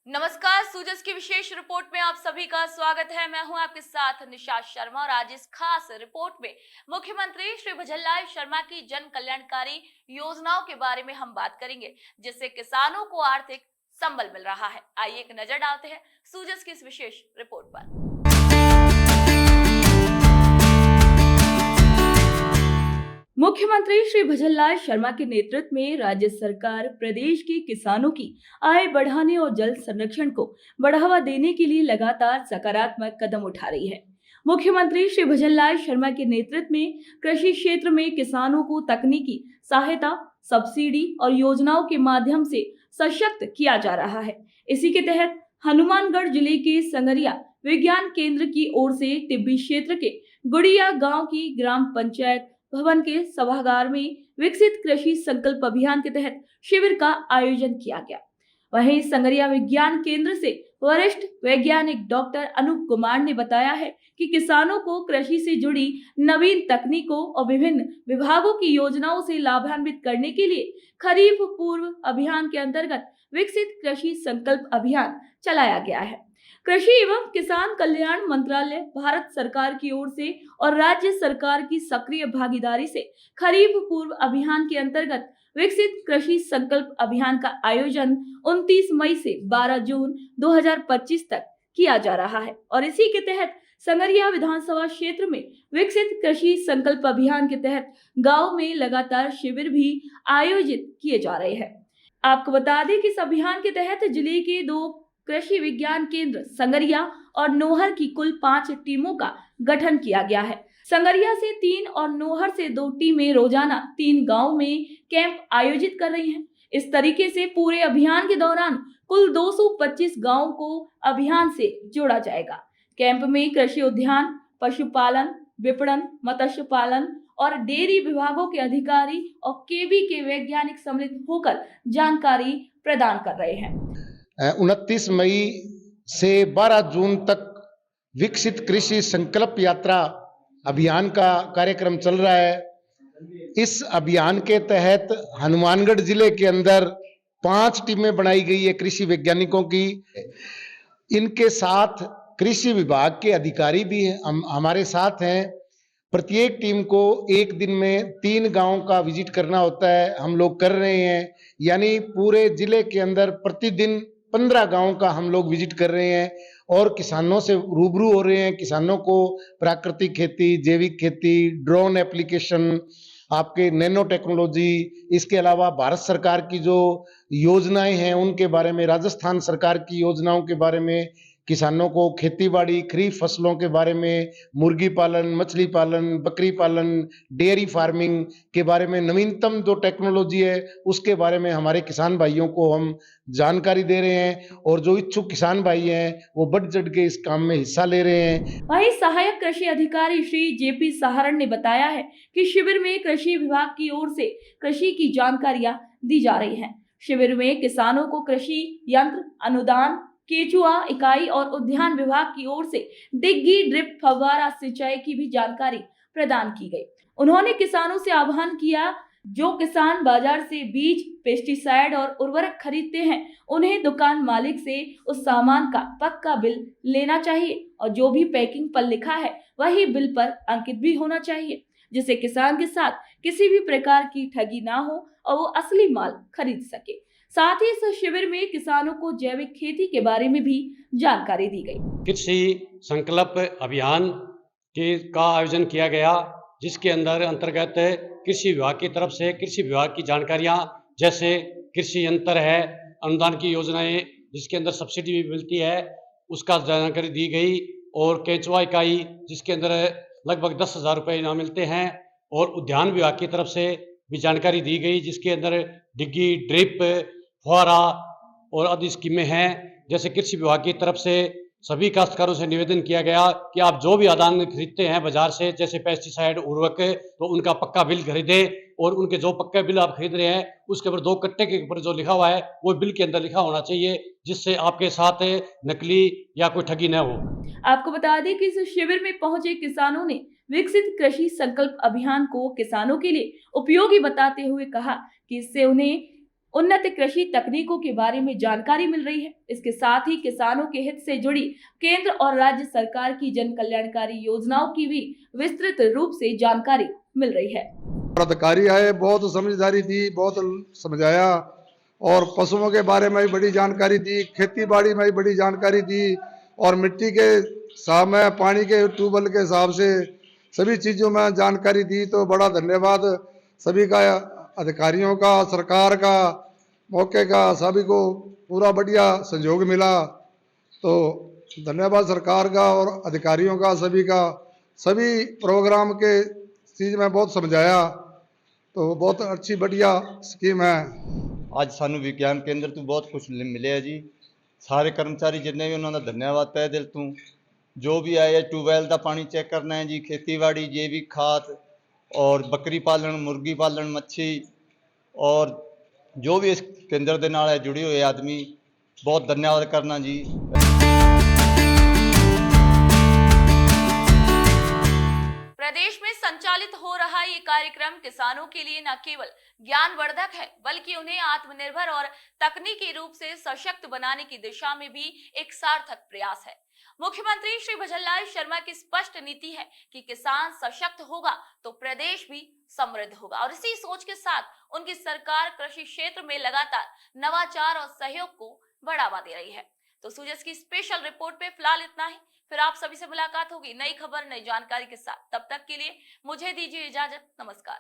नमस्कार, सूजस की विशेष रिपोर्ट में आप सभी का स्वागत है। मैं हूं आपके साथ निशा शर्मा और आज इस खास रिपोर्ट में मुख्यमंत्री श्री भजनलाल शर्मा की जन कल्याणकारी योजनाओं के बारे में हम बात करेंगे, जिससे किसानों को आर्थिक संबल मिल रहा है। आइए एक नजर डालते हैं सूजस की इस विशेष रिपोर्ट पर। मुख्यमंत्री श्री भजनलाल शर्मा के नेतृत्व में राज्य सरकार प्रदेश के किसानों की आय बढ़ाने और जल संरक्षण को बढ़ावा देने के लिए लगातार सकारात्मक कदम उठा रही है। मुख्यमंत्री श्री भजनलाल शर्मा के नेतृत्व में कृषि क्षेत्र में किसानों को तकनीकी सहायता, सब्सिडी और योजनाओं के माध्यम से सशक्त किया जा रहा है। इसी के तहत हनुमानगढ़ जिले के संगरिया विज्ञान केंद्र की ओर से टिब्बी क्षेत्र के गुड़िया गांव की ग्राम पंचायत भवन के सभागार में विकसित कृषि संकल्प अभियान के तहत शिविर का आयोजन किया गया। वहीं संगरिया विज्ञान केंद्र से वरिष्ठ वैज्ञानिक डॉक्टर अनूप कुमार ने बताया है कि किसानों को कृषि से जुड़ी नवीन तकनीकों और विभिन्न विभागों की योजनाओं से लाभान्वित करने के लिए खरीफ पूर्व अभियान के अंतर्गत विकसित कृषि संकल्प अभियान चलाया गया है। कृषि एवं किसान कल्याण मंत्रालय भारत सरकार की ओर से और राज्य सरकार की सक्रिय भागीदारी से खरीफ पूर्व अभियान के अंतर्गत विकसित कृषि संकल्प अभियान का आयोजन 29 मई से 12 जून 2025 तक किया जा रहा है और इसी के तहत संगरिया विधानसभा क्षेत्र में विकसित कृषि संकल्प अभियान के तहत गांव में लगातार शिविर भी आयोजित किए जा रहे हैं। आपको बता दें कि इस अभियान के तहत जिले के 2 कृषि विज्ञान केंद्र संगरिया और नोहर की कुल 5 टीमों का गठन किया गया है। संगरिया से 3 और नोहर से 2 टीमें रोजाना 3 गांव में कैंप आयोजित कर रही हैं। इस तरीके से पूरे अभियान के दौरान कुल 225 गांवों को अभियान से जोड़ा जाएगा। कैंप में कृषि उद्यान, पशुपालन, विपणन, मत्स्य पालन और डेयरी विभागों के अधिकारी और केवी के वैज्ञानिक सम्मिलित होकर जानकारी प्रदान कर रहे हैं। 29 मई से 12 जून तक विकसित कृषि संकल्प यात्रा अभियान का कार्यक्रम चल रहा है। इस अभियान के तहत हनुमानगढ़ जिले के अंदर 5 टीमें बनाई गई है कृषि वैज्ञानिकों की। इनके साथ कृषि विभाग के अधिकारी भी हमारे साथ हैं। प्रत्येक टीम को एक दिन में 3 गांव का विजिट करना होता है। हम लोग कर रहे हैं, यानी पूरे जिले के अंदर प्रतिदिन 15 गांवों का हम लोग विजिट कर रहे हैं और किसानों से रूबरू हो रहे हैं। किसानों को प्राकृतिक खेती, जैविक खेती, ड्रोन एप्लीकेशन, आपके नैनो टेक्नोलॉजी, इसके अलावा भारत सरकार की जो योजनाएं हैं उनके बारे में, राजस्थान सरकार की योजनाओं के बारे में, किसानों को खेतीबाड़ी, खरीफ फसलों के बारे में, मुर्गी पालन, मछली पालन, बकरी पालन, डेयरी फार्मिंग के बारे में, नवीनतम जो टेक्नोलॉजी है उसके बारे में हमारे किसान भाइयों को हम जानकारी दे रहे हैं और जो इच्छुक किसान भाई हैं वो बढ़ चढ़ के इस काम में हिस्सा ले रहे हैं। वहीं सहायक कृषि अधिकारी श्री जेपी सहारण ने बताया है कि शिविर में कृषि विभाग की ओर से कृषि की जानकारियां दी जा रही हैं। शिविर में किसानों को कृषि यंत्र अनुदान, केचुआ इकाई और उद्यान विभाग की ओर से डिग्गी ड्रिप फव्वारा सिंचाई की भी जानकारी प्रदान की गई। उन्होंने किसानों से आह्वान किया, जो किसान बाजार से बीज, पेस्टिसाइड और उर्वरक खरीदते हैं उन्हें दुकान मालिक से उस सामान का पक्का बिल लेना चाहिए और जो भी पैकिंग पर लिखा है वही बिल पर अंकित भी होना चाहिए, जिससे किसान के साथ किसी भी प्रकार की ठगी ना हो और वो असली माल खरीद सके। साथ ही इस शिविर में किसानों को जैविक खेती के बारे में भी जानकारी दी गई। कृषि संकल्प अभियान का आयोजन किया गया, जिसके अंतर्गत कृषि विभाग की तरफ से कृषि विभाग की जानकारियां, जैसे कृषि यंत्र है, अनुदान की योजनाएं जिसके अंदर सब्सिडी भी मिलती है उसका जानकारी दी गई, और केंचुआ इकाई जिसके अंदर लगभग 10,000 रुपये इनाम मिलते हैं, और उद्यान विभाग की तरफ से भी जानकारी दी गई जिसके अंदर डिग्गी, ड्रिप, फुहारा और आदि स्कीमें हैं। जैसे कृषि विभाग की तरफ से सभी काश्तकारों से निवेदन किया गया कि आप जो भी आदान खरीदते हैं बाजार से, जैसे पेस्टिसाइड, उर्वरक, तो उनका पक्का बिल खरीदें, और उनके जो पक्का बिल आप खरीद रहे हैं उसके ऊपर 2 कट्टे के ऊपर जो लिखा हुआ है वो बिल के अंदर लिखा होना चाहिए, जिससे आपके साथ नकली या कोई ठगी न हो। आपको बता दें कि इस शिविर में पहुंचे किसानों ने विकसित कृषि संकल्प अभियान को किसानों के लिए उपयोगी बताते हुए कहा कि इससे उन्हें उन्नत कृषि तकनीकों के बारे में जानकारी मिल रही है। इसके साथ ही किसानों के हित से जुड़ी केंद्र और राज्य सरकार की जन कल्याणकारी योजनाओं की भी विस्तृत रूप से जानकारी मिल रही है। अधिकारी आए, बहुत समझदारी दी, बहुत समझाया और पशुओं के बारे में भी बड़ी जानकारी दी, खेती बाड़ी में भी बड़ी जानकारी दी और मिट्टी के हिसाब में, पानी के ट्यूबवेल के हिसाब से सभी चीज़ों में जानकारी दी। तो बड़ा धन्यवाद सभी का, अधिकारियों का, सरकार का, मौके का, सभी को पूरा बढ़िया सहयोग मिला। तो धन्यवाद सरकार का और अधिकारियों का, सभी का। सभी प्रोग्राम के चीज़ में बहुत समझाया, तो बहुत अच्छी बढ़िया स्कीम है। ਅੱਜ ਸਾਨੂੰ ਵਿਗਿਆਨ ਕੇਂਦਰ ਤੋਂ ਬਹੁਤ ਕੁਝ ਮਿਲਿਆ ਜੀ। ਸਾਰੇ ਕਰਮਚਾਰੀ ਜਿੰਨੇ ਵੀ ਉਹਨਾਂ ਦਾ ਧੰਨਵਾਦ ਤਹਿ ਦਿਲ ਤੋਂ। ਜੋ ਵੀ ਆਏ ਟਿਊਬਵੈਲ ਦਾ ਪਾਣੀ ਚੈੱਕ ਕਰਨਾ ਹੈ ਜੀ, ਖੇਤੀਬਾੜੀ, ਜੈਵਿਕ ਖਾਦ और बकरी पालन, मुर्गी पालन, मच्छी और जो भी इस केंद्र के नाल जुड़े हुए आदमी, बहुत धन्यवाद करना जी। प्रदेश में संचालित हो रहा ये कार्यक्रम किसानों के लिए न केवल ज्ञानवर्धक है, बल्कि उन्हें आत्मनिर्भर और तकनीकी रूप से सशक्त बनाने की दिशा में भी एक सार्थक प्रयास है। मुख्यमंत्री श्री भजनलाल शर्मा की स्पष्ट नीति है कि किसान सशक्त होगा तो प्रदेश भी समृद्ध होगा और इसी सोच के साथ उनकी सरकार कृषि क्षेत्र में लगातार नवाचार और सहयोग को बढ़ावा दे रही है। तो सूजस की स्पेशल रिपोर्ट पे फिलहाल इतना ही। फिर आप सभी से मुलाकात होगी नई खबर, नई जानकारी के साथ। तब तक के लिए मुझे दीजिए इजाजत। नमस्कार।